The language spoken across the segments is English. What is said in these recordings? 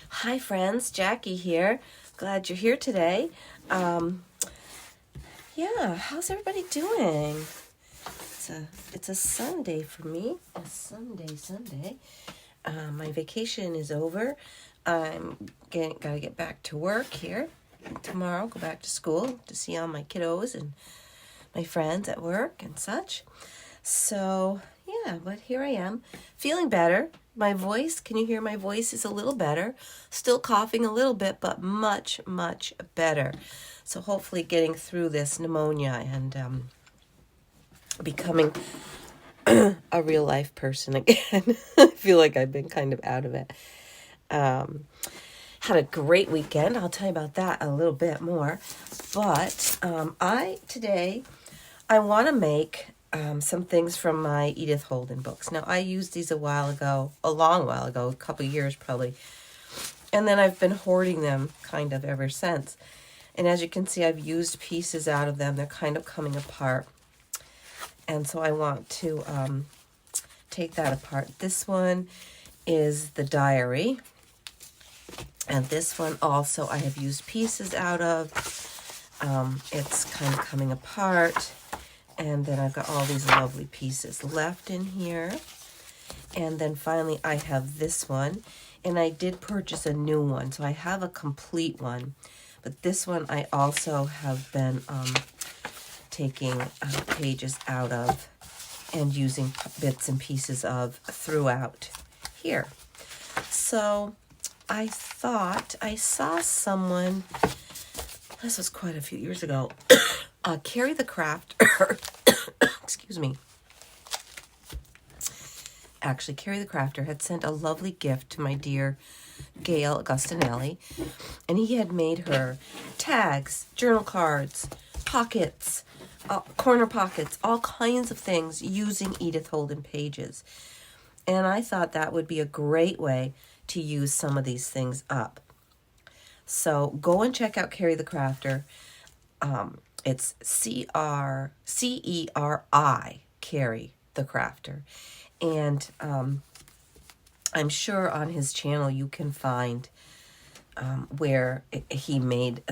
Hi friends, Jackie here. Glad you're here today. Yeah, how's everybody doing? It's a Sunday for me. A Sunday. My vacation is over. Gotta get back to work here tomorrow. Go back to school to see all my kiddos and my friends at work and such. So yeah, but here I am, feeling better. My voice, can you hear my voice is a little better. Still coughing a little bit, but much, much better. So hopefully getting through this pneumonia and becoming a real life person again. I feel like I've been kind of out of it. Had a great weekend. I'll tell you about that a little bit more. But today I want to make some things from my Edith Holden books. Now, I used these a long while ago, a couple years probably. And then I've been hoarding them kind of ever since. And as you can see, I've used pieces out of them. They're kind of coming apart. And so I want to take that apart. This one is the diary. And this one also I have used pieces out of. It's kind of coming apart. And then I've got all these lovely pieces left in here. And then finally I have this one. And I did purchase a new one. So I have a complete one. But this one I also have been taking pages out of and using bits and pieces of throughout here. So I thought I saw someone, this was quite a few years ago, Carrie the Crafter, excuse me. Actually, Carrie the Crafter had sent a lovely gift to my dear Gail Augustinelli, and he had made her tags, journal cards, pockets, corner pockets, all kinds of things using Edith Holden pages. And I thought that would be a great way to use some of these things up. So go and check out Carrie the Crafter. It's C-R-C-E-R-I, Carrie the Crafter. And I'm sure on his channel you can find where he made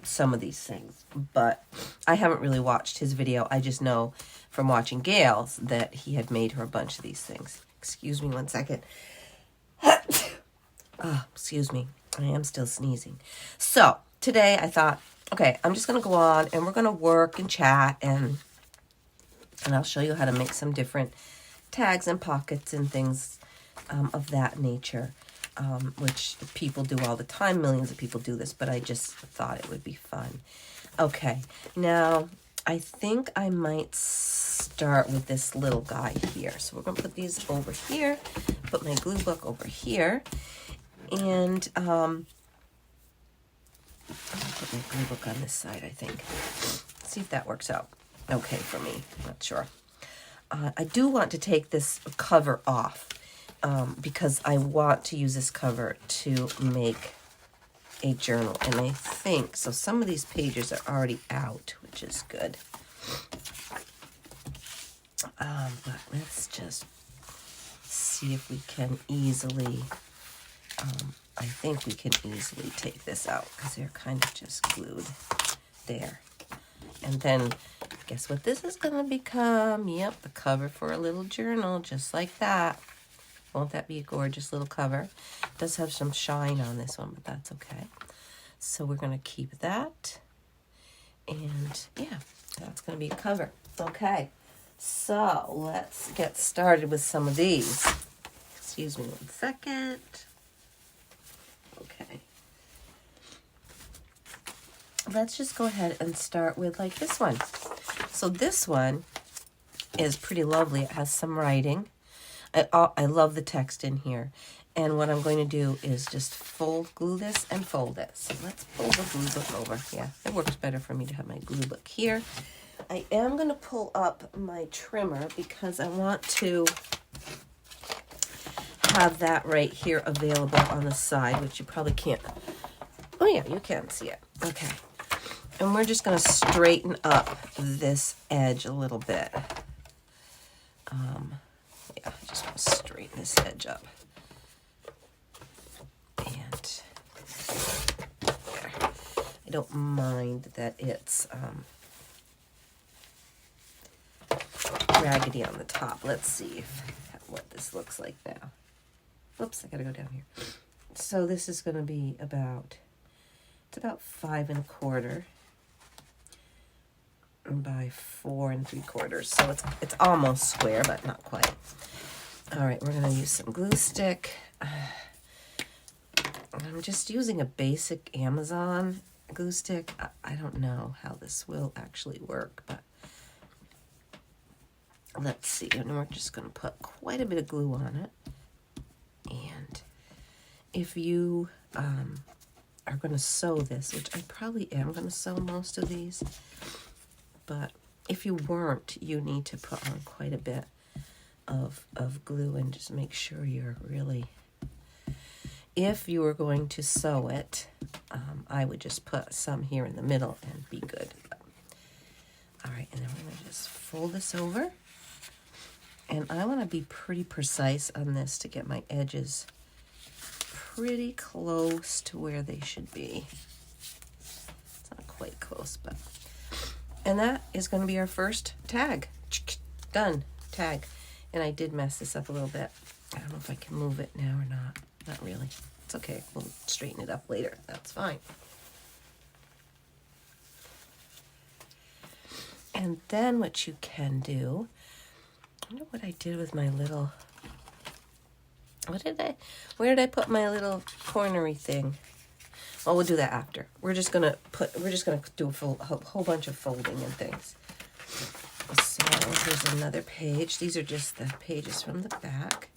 some of these things. But I haven't really watched his video. I just know from watching Gail's that he had made her a bunch of these things. Excuse me one second. Excuse me. I am still sneezing. So today I thought, okay, I'm just going to go on and we're going to work and chat and I'll show you how to make some different tags and pockets and things of that nature, which people do all the time. Millions of people do this, but I just thought it would be fun. Okay, now I think I might start with this little guy here. So we're going to put these over here, put my glue book over here, and I'll put my glue book on this side, I think. See if that works out okay for me. Not sure. I do want to take this cover off because I want to use this cover to make a journal. And I think, so some of these pages are already out, which is good. But let's just see if we can easily, I think we can easily take this out because they're kind of just glued there. And then guess what this is going to become? Yep, the cover for a little journal, just like that. Won't that be a gorgeous little cover? It does have some shine on this one, but that's okay. So we're going to keep that. And yeah, that's going to be a cover. Okay, so let's get started with some of these. Excuse me one second. Okay. Let's just go ahead and start with like this one. So this one is pretty lovely. It has some writing. I love the text in here. And what I'm going to do is just glue this and fold it. So let's pull the glue book over. Yeah, it works better for me to have my glue book here. I am going to pull up my trimmer because I want to have that right here available on the side, which you probably can't. Oh yeah, you can see it. Okay. And we're just going to straighten up this edge a little bit. Yeah, I just want to straighten this edge up. don't mind that it's raggedy on the top. Let's see what this looks like now. Whoops, I gotta go down here. So this is going to be about, it's about 5 1/4 by 4 3/4. So it's almost square, but not quite. All right, we're going to use some glue stick. I'm just using a basic Amazon glue stick. I don't know how this will actually work, but let's see. And we're just going to put quite a bit of glue on it. And if you are going to sew this, which I probably am going to sew most of these, but if you weren't, you need to put on quite a bit of glue and just make sure you're really, if you were going to sew it, I would just put some here in the middle and be good. All right, and then we're going to just fold this over. And I want to be pretty precise on this to get my edges pretty close to where they should be. It's not quite close, but... And that is going to be our first tag. Done. Tag. And I did mess this up a little bit. I don't know if I can move it now or not. Not really. It's okay. We'll straighten it up later. That's fine. And then what you can do... I wonder what I did with my little... Where did I put my little cornery thing? Well, we'll do that after. We're just gonna do a whole bunch of folding and things. So here's another page. These are just the pages from the back.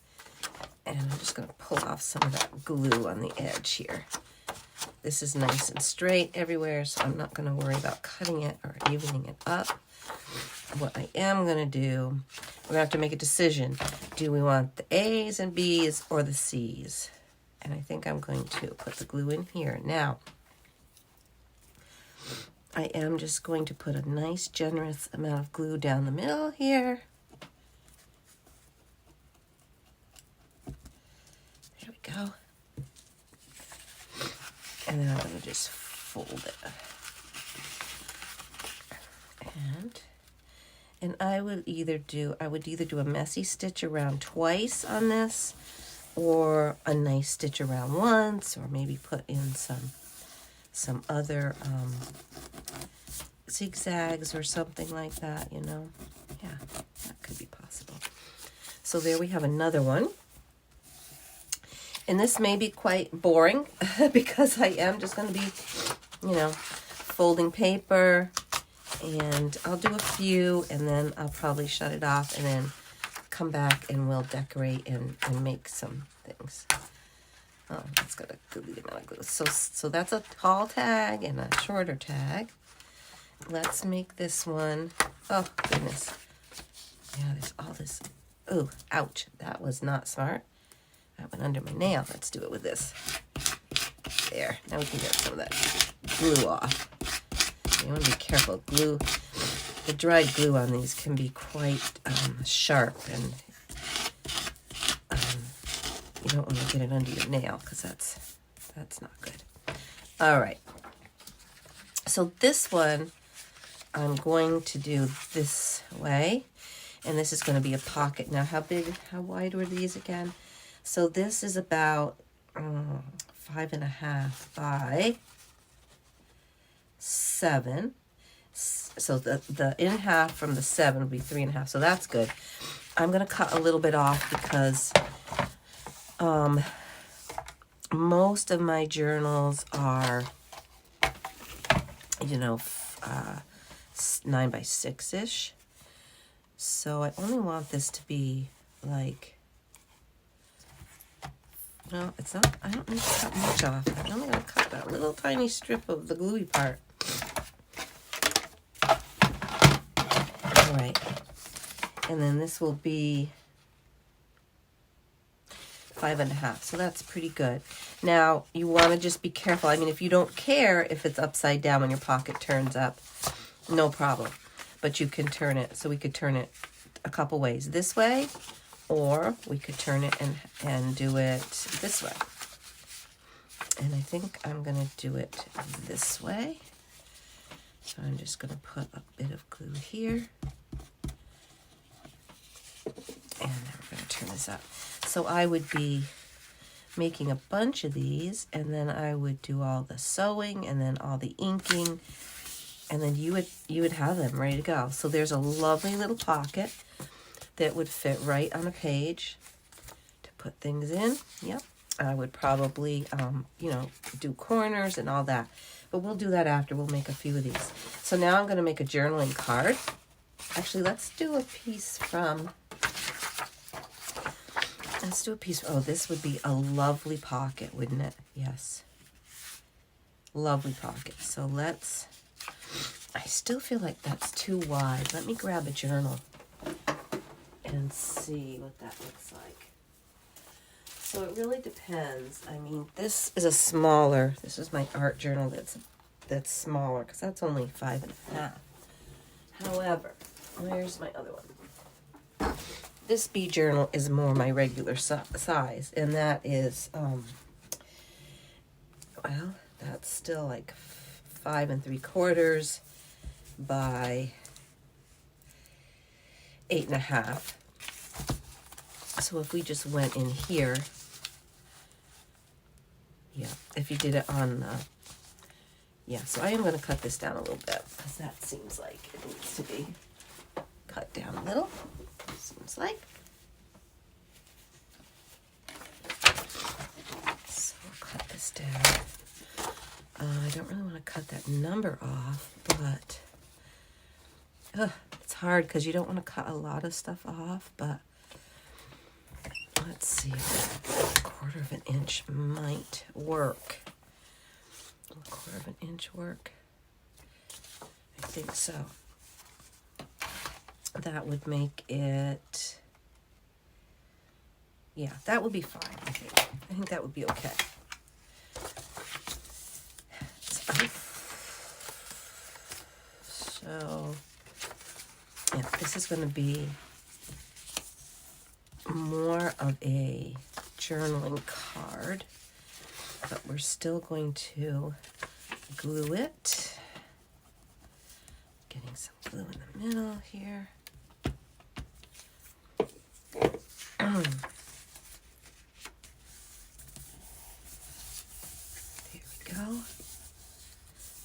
And I'm just gonna pull off some of that glue on the edge here. This is nice and straight everywhere, so I'm not gonna worry about cutting it or evening it up. What I am gonna do, we're gonna have to make a decision. Do we want the A's and B's or the C's? And I think I'm going to put the glue in here. Now, I am just going to put a nice generous amount of glue down the middle here. There we go. And then I'm going to just fold it. And I would either do a messy stitch around twice on this, or a nice stitch around once, or maybe put in some other zigzags or something like that, you know. Yeah, that could be possible. So there we have another one. And this may be quite boring because I am just going to be, you know, folding paper, and I'll do a few and then I'll probably shut it off and then come back and we'll decorate and make some things. Oh, that's got a goodly amount of glue. So that's a tall tag and a shorter tag. Let's make this one. Oh, goodness. Yeah, there's all this. Oh, ouch. That was not smart. That went under my nail. Let's do it with this. There. Now we can get some of that glue off. You want to be careful. Glue, the dried glue on these can be quite sharp, and you don't want to get it under your nail because that's not good. All right. So this one I'm going to do this way, and this is going to be a pocket. Now, how wide were these again? So this is about 5.5 by 7. So the in half from the 7 would be 3.5. So that's good. I'm going to cut a little bit off because most of my journals are, you know, 9 by 6-ish. So I only want this to be like, no, it's not, I don't need to cut much off. I'm only going to cut that little tiny strip of the gluey part. All right. And then this will be 5.5. So that's pretty good. Now, you want to just be careful. I mean, if you don't care if it's upside down when your pocket turns up, no problem. But you can turn it. So we could turn it a couple ways. This way, or we could turn it and do it this way. And I think I'm going to do it this way. So I'm just going to put a bit of glue here. And then we're going to turn this up. So I would be making a bunch of these, and then I would do all the sewing and then all the inking, and then you would have them ready to go. So there's a lovely little pocket that would fit right on a page to put things in. Yep. I would probably, you know, do corners and all that. But we'll do that after. We'll make a few of these. So now I'm going to make a journaling card. Actually, let's do a piece from... Let's do a piece. Oh, this would be a lovely pocket, wouldn't it? Yes. Lovely pocket. So let's... I still feel like that's too wide. Let me grab a journal and see what that looks like. So it really depends. I mean, this is a smaller... This is my art journal that's smaller, because that's only 5.5. However, where's my other one? This bee journal is more my regular size, and that is, well, that's still like 5 3/4 by 8.5. So if we just went in here, yeah, if you did it on, yeah, so I am going to cut this down a little bit, because that seems like it needs to be cut down a little. Seems like. So we'll cut this down. I don't really want to cut that number off, but it's hard because you don't want to cut a lot of stuff off, but let's see. 1/4 inch might work. 1/4 inch work? I think so. That would make it, yeah, that would be fine, I think. I think that would be okay. So, yeah, this is going to be more of a journaling card, but we're still going to glue it. Getting some glue in the middle here. There we go.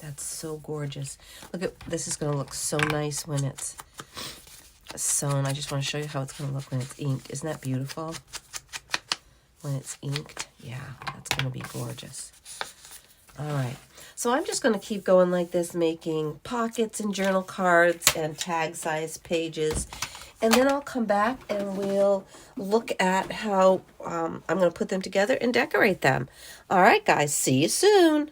That's so gorgeous. Look at this. Is going to look so nice when it's sewn. I just want to show you how it's going to look when it's inked. Isn't that beautiful? When it's inked, yeah, that's going to be gorgeous. All right. So I'm just going to keep going like this, making pockets and journal cards and tag size pages. And then I'll come back and we'll look at how I'm going to put them together and decorate them. All right, guys, see you soon.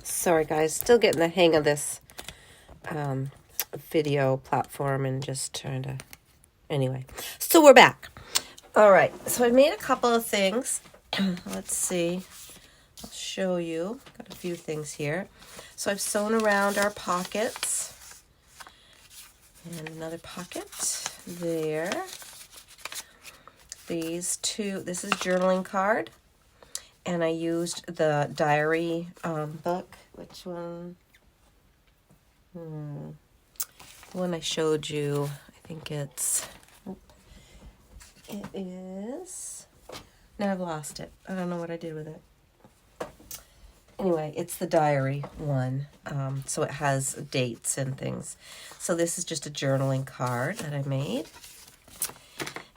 Sorry, guys, still getting the hang of this video platform and just trying to... Anyway, so we're back. All right, so I made a couple of things. Let's see. I'll show you. Got a few things here. So I've sewn around our pockets. And another pocket there. These two, this is journaling card. And I used the diary book. Which one? The one I showed you. I think it is... Now I've lost it. I don't know what I did with it. Anyway, it's the diary one, so it has dates and things. So this is just a journaling card that I made.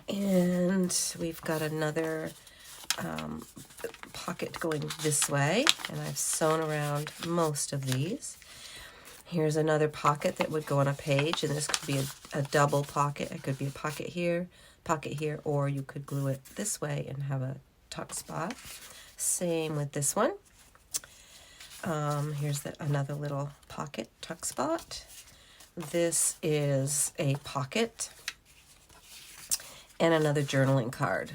And we've got another pocket going this way, and I've sewn around most of these. Here's another pocket that would go on a page, and this could be a double pocket. It could be a pocket here, or you could glue it this way and have a tuck spot. Same with this one. Here's another little pocket tuck spot. This is a pocket and another journaling card.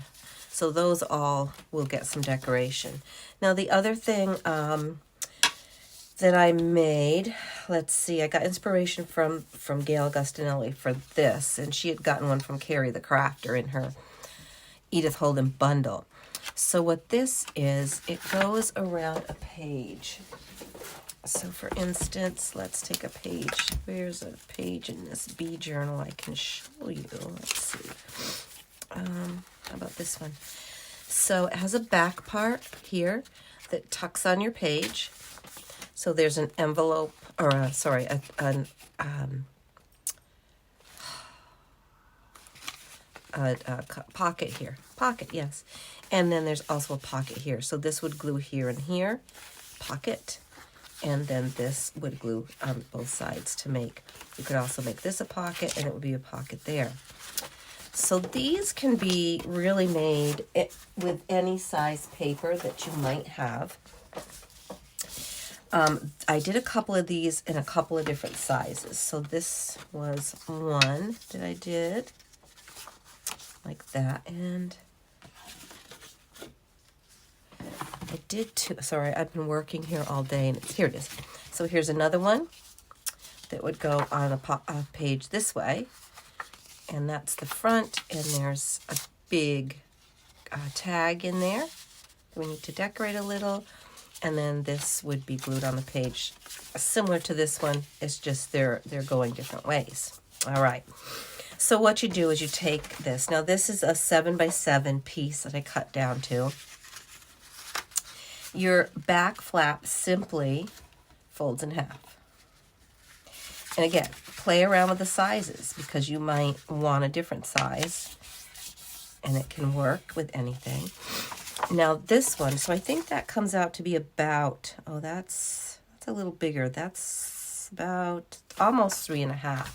So those all will get some decoration. Now the other thing that I made, let's see, I got inspiration from Gail Agostinelli for this, and she had gotten one from Carrie the Crafter in her Edith Holden bundle. So what this is, it goes around a page. So for instance, let's take a page. Where's a page in this bee journal I can show you? Let's see. How about this one? So it has a back part here that tucks on your page. So there's an envelope, or a pocket here. Pocket, yes. And then there's also a pocket here. So this would glue here and here, pocket. And then this would glue on both sides to make, you could also make this a pocket, and it would be a pocket there. So these can be really made with any size paper that you might have. I did a couple of these in a couple of different sizes. So this was one that I did like that, and I did two. Sorry, I've been working here all day, and here it is. So here's another one that would go on a page this way, and that's the front, and there's a big tag in there that we need to decorate a little, and then this would be glued on the page, similar to this one. It's just they're going different ways. All right. So what you do is you take this. Now this is a 7x7 piece that I cut down to. Your back flap simply folds in half. And again, play around with the sizes because you might want a different size, and it can work with anything. Now this one, so I think that comes out to be about, oh, that's a little bigger. That's about almost 3.5.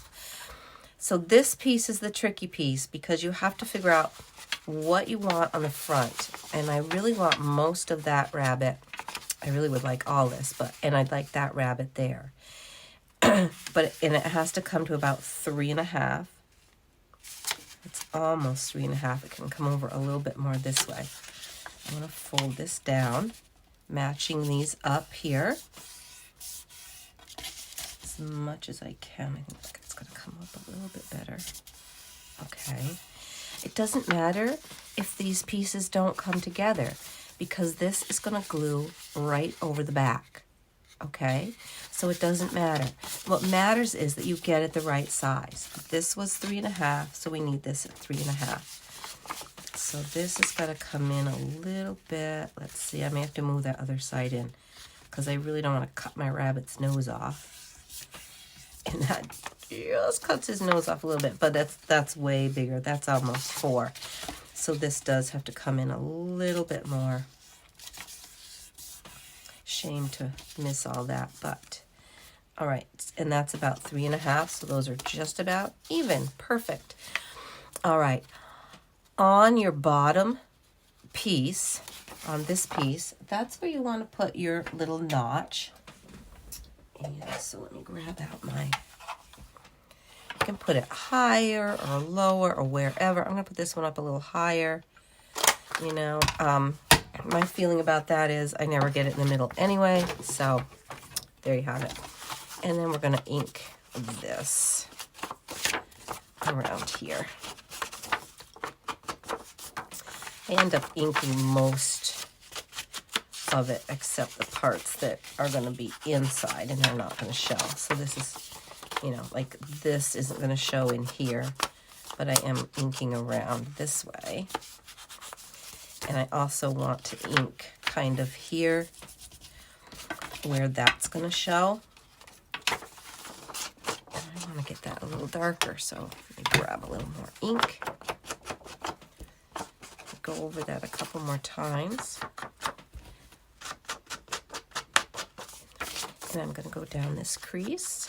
So this piece is the tricky piece because you have to figure out what you want on the front. And I really want most of that rabbit. I really would like all this, and I'd like that rabbit there. And it has to come to about 3.5. It's almost 3.5. It can come over a little bit more this way. I'm going to fold this down, matching these up here as much as I can. I think it's going to come up a little bit better. Okay. It doesn't matter if these pieces don't come together because this is going to glue right over the back. Okay? So it doesn't matter. What matters is that you get it the right size. This was 3.5, so we need this at 3.5. So this is going to come in a little bit. Let's see, I may have to move that other side in because I really don't want to cut my rabbit's nose off. And that just cuts his nose off a little bit, but that's way bigger. That's almost 4. So this does have to come in a little bit more. Shame to miss all that, but all right. And that's about 3.5. So those are just about even. Perfect. All right. On your bottom piece, on this piece, that's where you want to put your little notch. And so let me grab out my, you can put it higher or lower or wherever. I'm going to put this one up a little higher. You know, my feeling about that is I never get it in the middle anyway. So there you have it. And then we're going to ink this around here. I end up inking most of it except the parts that are going to be inside and they're not going to show. So this is, you know, like this isn't going to show in here, but I am inking around this way. And I also want to ink kind of here where that's going to show. I want to get that a little darker, so let me grab a little more ink. Go over that a couple more times. And I'm going to go down this crease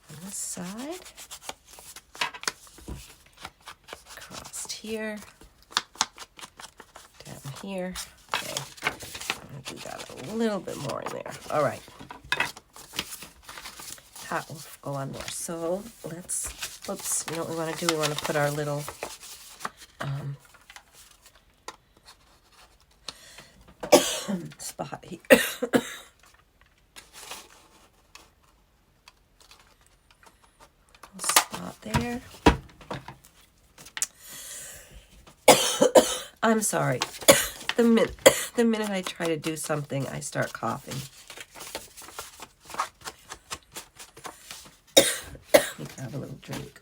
on this side. Across here. Down here. Okay. I'm going to do that a little bit more in there. All right. That will go on there. So let's, oops, you know what we want to do? We want to put our little spot here. Spot there. I'm sorry. The minute I try to do something, I start coughing. Let me grab a little drink.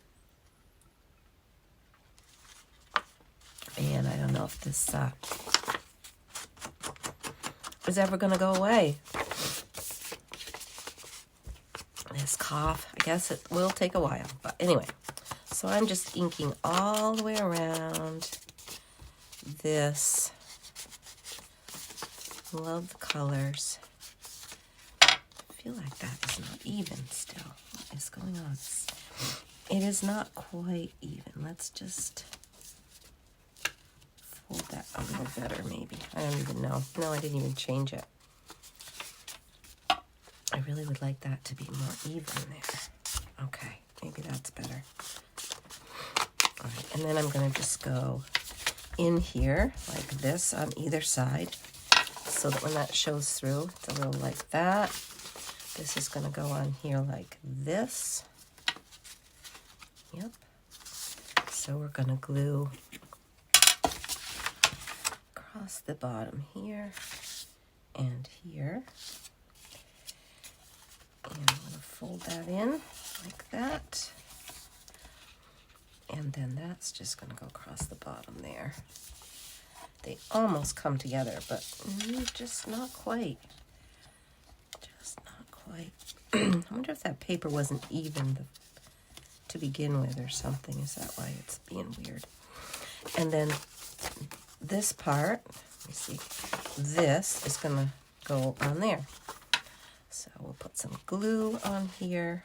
And I don't know if this is ever going to go away. This cough, I guess it will take a while. But anyway, so I'm just inking all the way around this. Love the colors. I feel like that is not even still. What is going on? It is not quite even. Let's just fold that a little better maybe. I don't even know. No, I didn't even change it. I really would like that to be more even there. Okay, maybe that's better. All right, and then I'm going to just go in here like this on either side so that when that shows through, it's a little like that. This is going to go on here like this. Yep. So we're going to glue across the bottom here and here. And I'm going to fold that in like that. And then that's just going to go across the bottom there. They almost come together, but just not quite. Just not quite. I wonder if that paper wasn't even to begin with or something. Is that why it's being weird? And then this part, let me see, this is going to go on there. So we'll put some glue on here.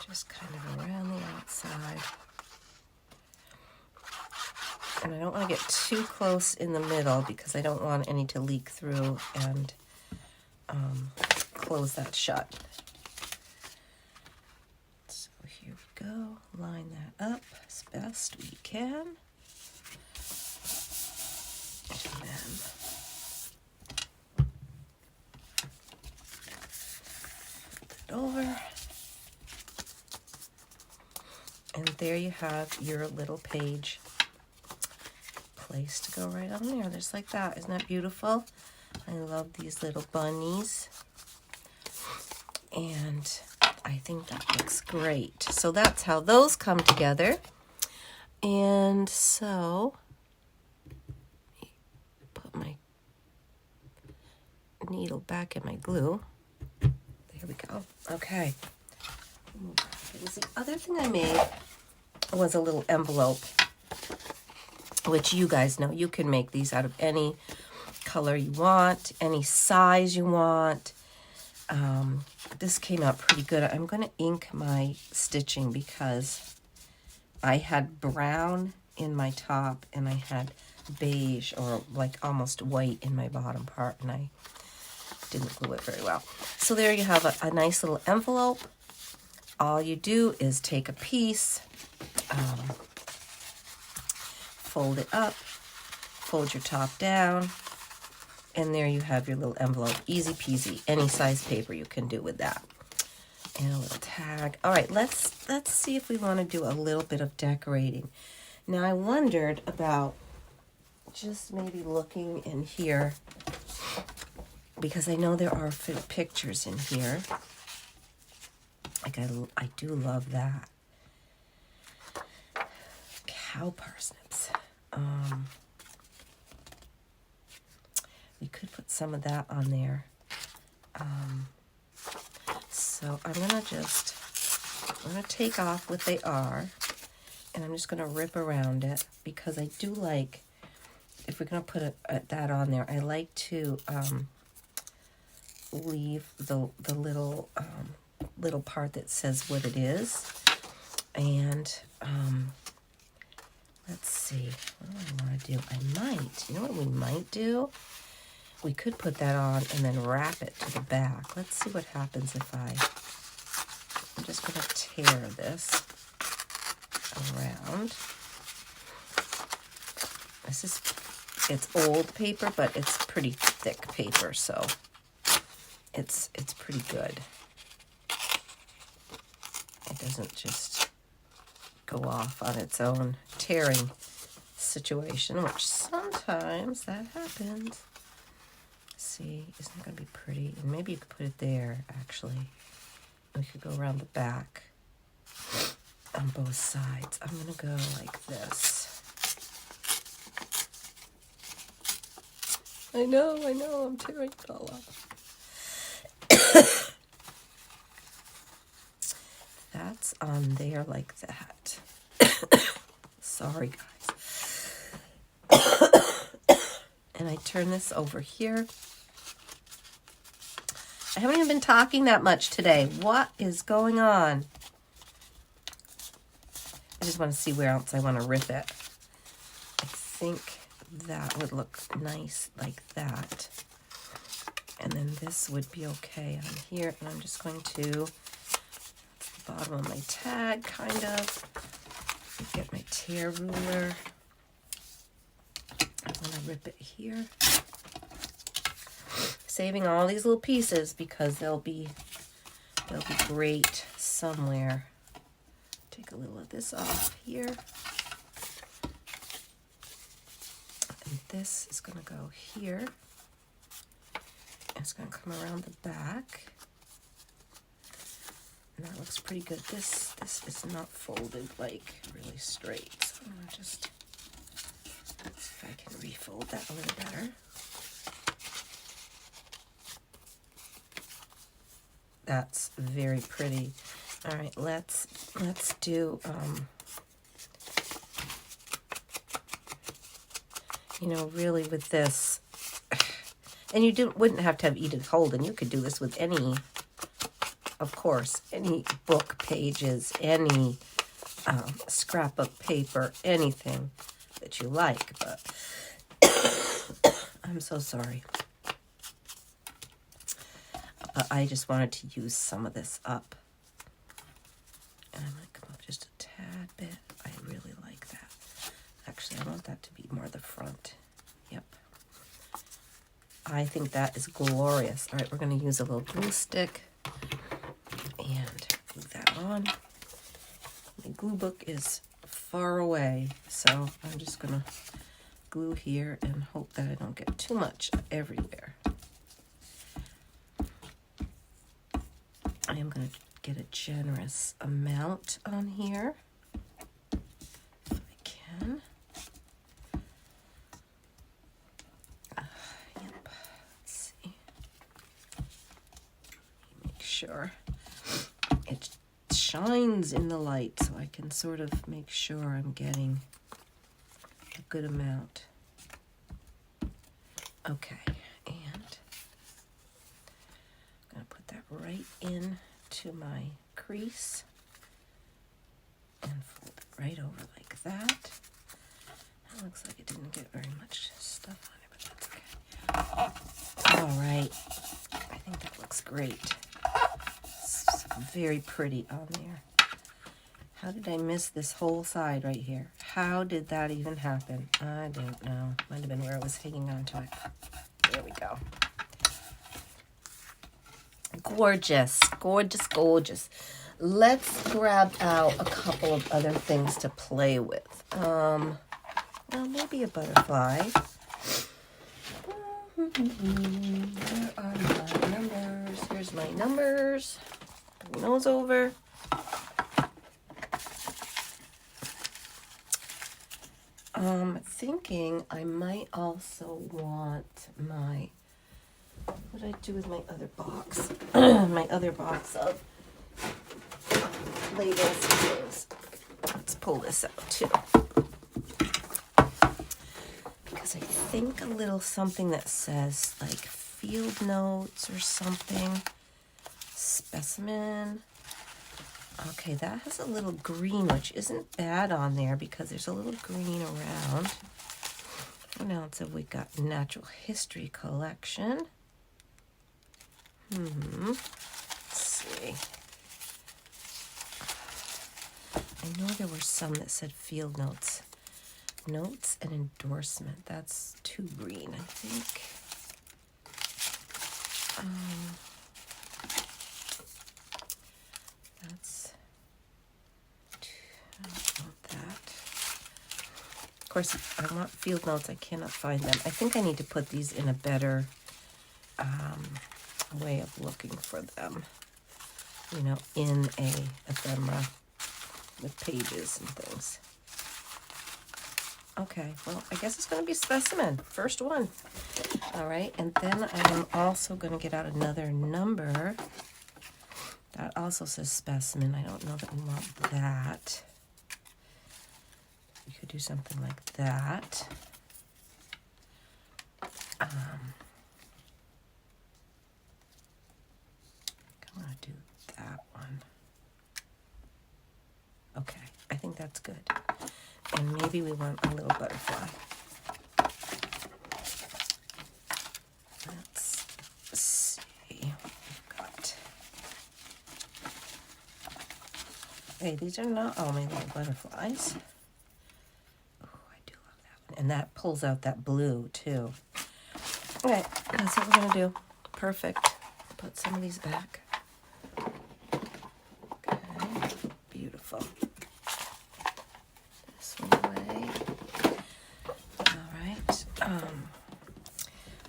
Just kind of around the outside. And I don't want to get too close in the middle because I don't want any to leak through and close that shut. So here we go. Line that up as best we can. And then flip it over. And there you have your little page place to go right on there, just like that. Isn't that beautiful? I love these little bunnies. And I think that looks great. So that's how those come together. And so, put my needle back in my glue. There we go. Okay. The other thing I made was a little envelope, which you guys know you can make these out of any color you want, any size you want. This came out pretty good. I'm going to ink my stitching because I had brown in my top and I had beige or like almost white in my bottom part, and I didn't glue it very well. So there you have a nice little envelope. All you do is take a piece, fold it up, fold your top down, and there you have your little envelope. Easy peasy. Any size paper you can do with that. And a little tag. All right, let's see if we want to do a little bit of decorating. Now I wondered about just maybe looking in here, because I know there are pictures in here. Like I do love that. Cow parsnips. We could put some of that on there. So I'm gonna take off what they are, and I'm just gonna rip around it because I do like, if we're gonna put that on there, I like to leave the little little part that says what it is. And let's see, what do I want to do? I might, you know what we might do? We could put that on and then wrap it to the back. Let's see what happens if I'm just going to tear this around. It's old paper, but it's pretty thick paper, so it's pretty good. it doesn't just go off on its own tearing situation, which sometimes that happens. See, isn't it going to be pretty? And maybe you could put it there, actually. We could go around the back on both sides. I'm going to go like this. I know, I'm tearing it all up. That's on there like that. Sorry, guys. And I turn this over here. I haven't even been talking that much today. What is going on? I just want to see where else I want to rip it. I think that would look nice like that. And then this would be okay on here. And I'm just going to, that's the bottom of my tag, kind of. Get my tear ruler. I'm going to rip it here. Saving all these little pieces because they'll be great somewhere. Take a little of this off here. And this is going to go here. It's going to come around the back. And that looks pretty good. This is not folded like really straight. So I'm going to just see if I can refold that a little better. That's very pretty. All right, let's do, you know, really with this, and you wouldn't have to have Edith Holden. You could do this with any, of course, any book pages, any scrapbook paper, anything that you like, but I'm so sorry. I just wanted to use some of this up. And I'm going to come up just a tad bit. I really like that. Actually, I want that to be more the front. Yep. I think that is glorious. All right, we're going to use a little glue stick and glue that on. My glue book is far away, so I'm just going to glue here and hope that I don't get too much everywhere. I am going to get a generous amount on here, if I can. Yep, let's see. Make sure it shines in the light so I can sort of make sure I'm getting a good amount. Okay, and I'm going to put that right in to my crease and fold it right over like that. That looks like it didn't get very much stuff on it, but that's okay. All right, I think that looks great. It's very pretty on there. How did I miss this whole side right here? How did that even happen? I don't know. Might have been where I was hanging on to it. There we go. Gorgeous, gorgeous, gorgeous. Let's grab out a couple of other things to play with. Well, maybe a butterfly. Where are my numbers? Here's my numbers. Bring those over. Thinking I might also want my, what did I do with my other box? My other box of labels and things. Let's pull this out too. Because I think a little something that says like field notes or something. Specimen. Okay, that has a little green, which isn't bad on there because there's a little green around. What else have we got? Natural History Collection. Let's see. I know there were some that said field notes. Notes and endorsement. That's too green, I think. That's course, I want field notes. I cannot find them. I think I need to put these in a better way of looking for them. You know, in a ephemera with pages and things. Okay, well, I guess it's going to be specimen. First one. All right, and then I am also going to get out another number. That also says specimen. I don't know that we want that. We could do something like that. I'm going to do that one. Okay, I think that's good. And maybe we want a little butterfly. Let's see what we've got. Hey, these are not only little butterflies. Oh, I do love that one. And that pulls out that blue, too. Okay, that's what we're going to do. Perfect. Put some of these back. Okay, beautiful. This one away. All right.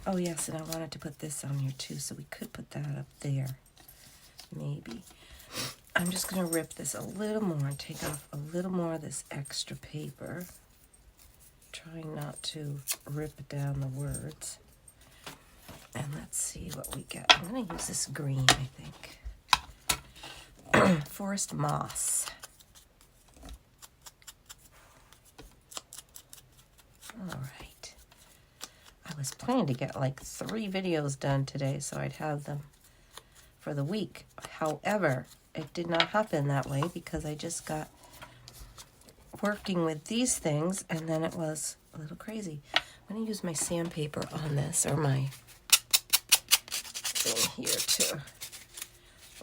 Oh, yes, and I wanted to put this on here, too, so we could put that up there. Maybe. I'm just going to rip this a little more and take off a little more of this extra paper. Trying not to rip down the words. And let's see what we get. I'm going to use this green, I think. Forest moss. All right. I was planning to get like 3 videos done today, so I'd have them for the week. However, it did not happen that way because I just got working with these things, and then it was a little crazy. I'm going to use my sandpaper on this, or my thing here to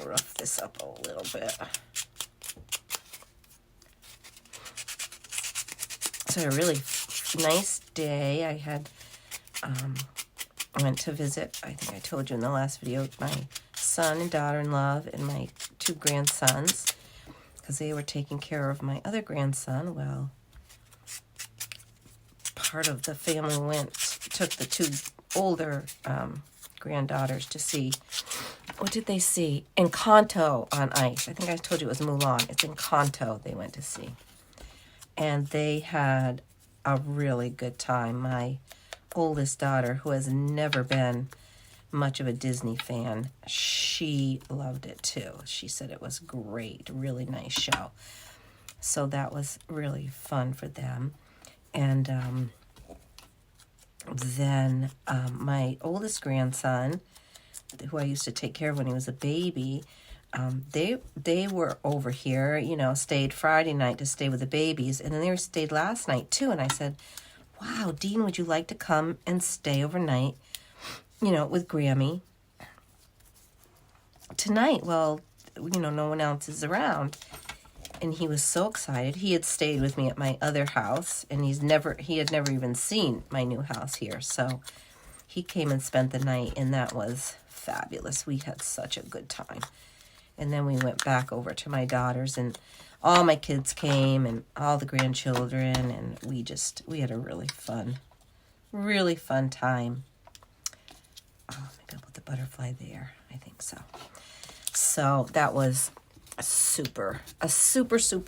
rough this up a little bit. So a really nice day. I had went to visit, I think I told you in the last video, my son and daughter-in-law and my 2 grandsons, because they were taking care of my other grandson. Well, part of the family took the 2 older granddaughters to see, what did they see? Encanto on ice. I think I told you it was Mulan. It's Encanto they went to see. And they had a really good time. My oldest daughter, who has never been much of a Disney fan, she loved it too. She said it was great, really nice show. So that was really fun for them. And then my oldest grandson, who I used to take care of when he was a baby, they were over here, you know, stayed Friday night to stay with the babies, and then they stayed last night too. And I said, wow, Dean, would you like to come and stay overnight, you know, with Grammy tonight? Well, you know, no one else is around. And he was so excited. He had stayed with me at my other house, and he had never even seen my new house here. So he came and spent the night, and that was fabulous. We had such a good time. And then we went back over to my daughter's, and all my kids came, and all the grandchildren, and we had a really fun time. Oh, maybe I'll put the butterfly there. I think so. So that was a super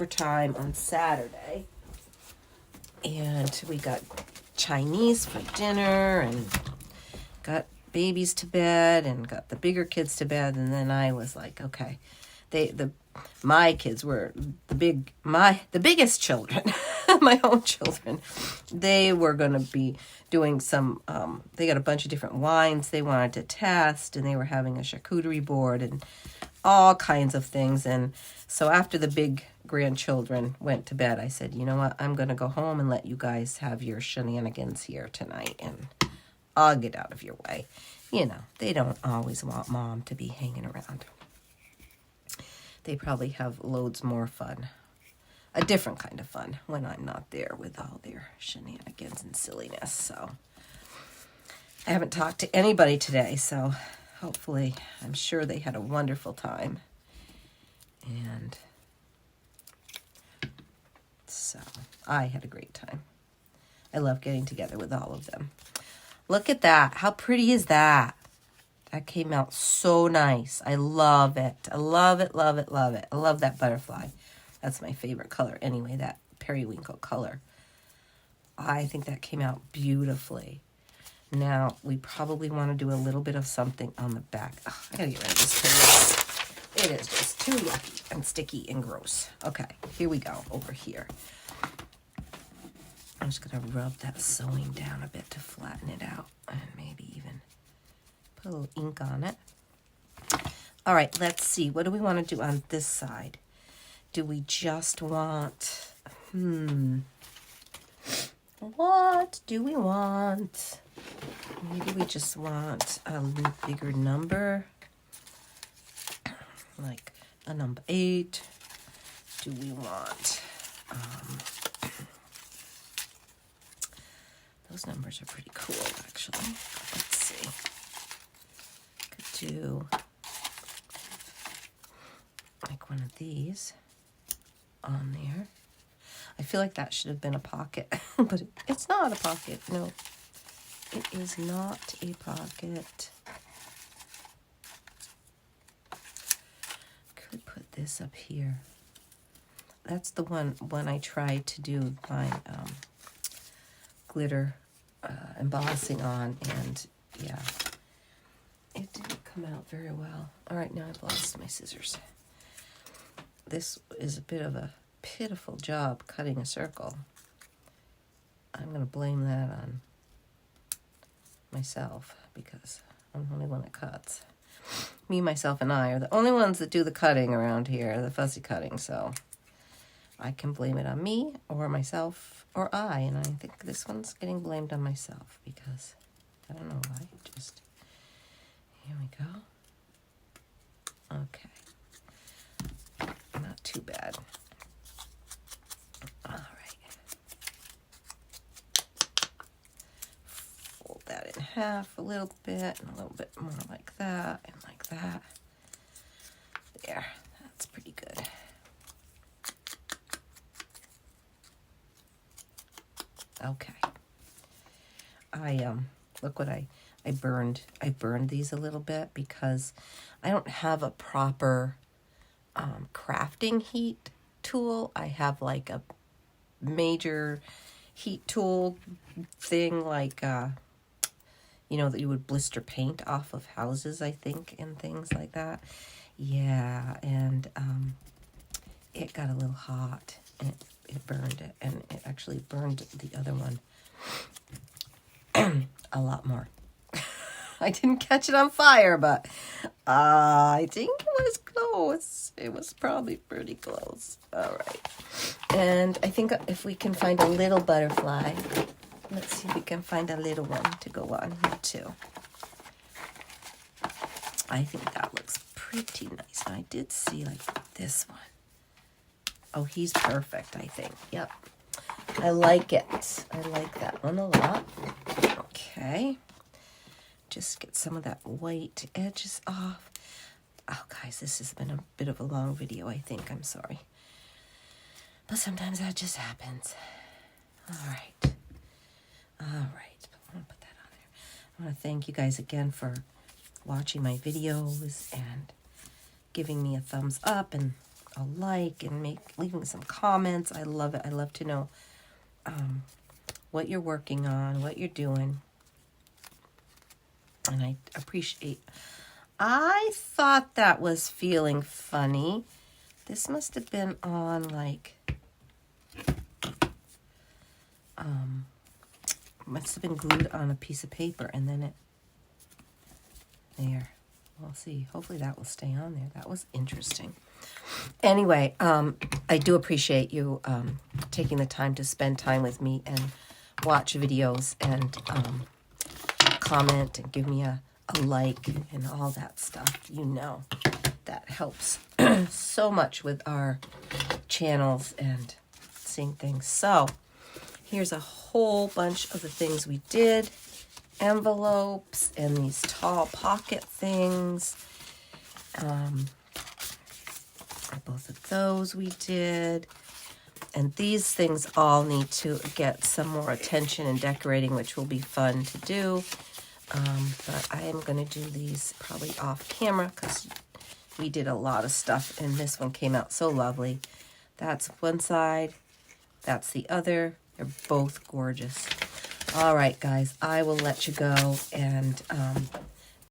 time on Saturday. And we got Chinese for dinner, and got babies to bed, and got the bigger kids to bed. And then I was like, okay, my kids were the biggest children, my own children. They were going to be doing some, they got a bunch of different wines they wanted to test, and they were having a charcuterie board and all kinds of things. And so after the big grandchildren went to bed, I said, you know what, I'm going to go home and let you guys have your shenanigans here tonight, and I'll get out of your way. You know, they don't always want mom to be hanging around. They probably have loads more fun, a different kind of fun, when I'm not there with all their shenanigans and silliness. So I haven't talked to anybody today, so hopefully, I'm sure they had a wonderful time. And so I had a great time. I love getting together with all of them. Look at that. How pretty is that? That came out so nice. I love it. I love it, love it, love it. I love that butterfly. That's my favorite color anyway, that periwinkle color. I think that came out beautifully. Now, we probably want to do a little bit of something on the back. Oh, I gotta get rid of this thing. It is just too yucky and sticky and gross. Okay, here we go, over here. I'm just gonna rub that sewing down a bit to flatten it out and maybe even put a little ink on it. All right, let's see. What do we want to do on this side? Do we just want, what do we want? Maybe we just want a little bigger number, like a number 8. Do we want, those numbers are pretty cool, actually. Let's see. Could do like one of these on there. I feel like that should have been a pocket, but it's not a pocket. No, it is not a pocket. Could put this up here. That's the one I tried to do my glitter embossing on, and yeah, it didn't come out very well. All right, now I've lost my scissors. This is a bit of a pitiful job cutting a circle. I'm going to blame that on myself because I'm the only one that cuts. Me, myself, and I are the only ones that do the cutting around here, the fussy cutting, so I can blame it on me or myself or I, and I think this one's getting blamed on myself because I don't know why. Just, here we go. Okay. Not too bad. All right. Fold that in half a little bit and a little bit more like that and like that. There, that's pretty good. Okay. Look what I burned. I burned these a little bit because I don't have a proper crafting heat tool. I have like a major heat tool thing, like you know, that you would blister paint off of houses, I think, and things like that. Yeah, and it got a little hot and it burned it, and it actually burned the other one a lot more. I didn't catch it on fire, but I think it was close. It was probably pretty close. All right. And I think if we can find a little butterfly, let's see if we can find a little one to go on here too. I think that looks pretty nice. And I did see like this one. Oh, he's perfect, I think. Yep. I like it. I like that one a lot. Okay. Just get some of that white edges off. Oh, guys, this has been a bit of a long video, I think. I'm sorry. But sometimes that just happens. All right. All right. I'm going to put that on there. I want to thank you guys again for watching my videos and giving me a thumbs up and a like and leaving some comments. I love it. I love to know what you're working on, what you're doing. And I appreciate. I thought that was feeling funny. This must have been on like, must have been glued on a piece of paper, and then there. We'll see. Hopefully that will stay on there. That was interesting. Anyway, I do appreciate you taking the time to spend time with me and watch videos and comment and give me a like and all that stuff. You know, that helps so much with our channels and seeing things. So here's a whole bunch of the things we did. Envelopes and these tall pocket things. Both of those we did. And these things all need to get some more attention and decorating, which will be fun to do. But I am going to do these probably off camera because we did a lot of stuff and this one came out so lovely. That's one side, that's the other. They're both gorgeous. All right, guys, I will let you go and